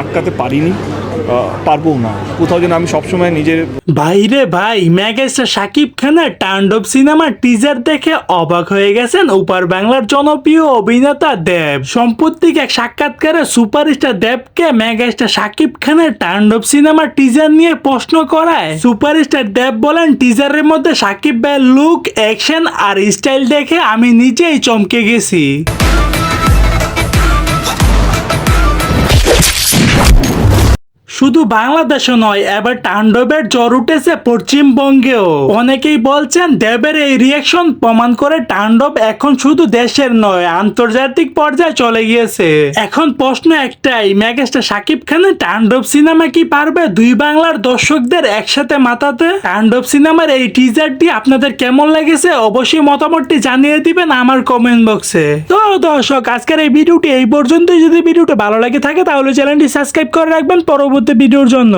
আটকাতে পারিনি, পারবো না। কোথাও যেন আমি সবসময় নিজের ভাইরে ভাই, মেগাস্টার শাকিব খানের তাণ্ডব সিনেমার টিজার দেখে অবাক হয়ে গেছেন ওপার বাংলার জনপ্রিয় অভিনেতা দেব। সম্প্রতি এক সাক্ষাৎকারে সুপারস্টার দেবকে মেগাস্টার শাকিব খানের তাণ্ডব সিনেমার টিজার নিয়ে প্রশ্ন করায় সুপারস্টার দেব বলেন, টিজারের মধ্যে শাকিব ভাইয়ের লুক, অ্যাকশন আর স্টাইল দেখে আমি নিজেই চমকে গেছি। শুধু বাংলাদেশও নয়, এবার তাণ্ডবের জ্বর উঠেছে পশ্চিমবঙ্গেও। অনেকেই বলছেন দেবের এই রিয়াকশন প্রমাণ করে তাণ্ডব এখন শুধু দেশের নয়, আন্তর্জাতিক পর্যায়ে চলে গিয়েছে। এখন প্রশ্ন একটাই, মেগাস্টার শাকিব খানের তাণ্ডব সিনেমা কি পারবে দুই বাংলার দর্শকদের একসাথে মাতাতে? তাণ্ডব সিনেমার এই টিজারটি আপনাদের কেমন লেগেছে অবশ্যই মতামতটি জানিয়ে দিবেন আমার কমেন্ট বক্সে। তো দর্শক, আজকের এই ভিডিওটি এই পর্যন্তই। যদি ভিডিওটি ভালো লাগে থাকে তাহলে চ্যানেলটি সাবস্ক্রাইব করে রাখবেন পরবর্তী ভিডিওর জন্য।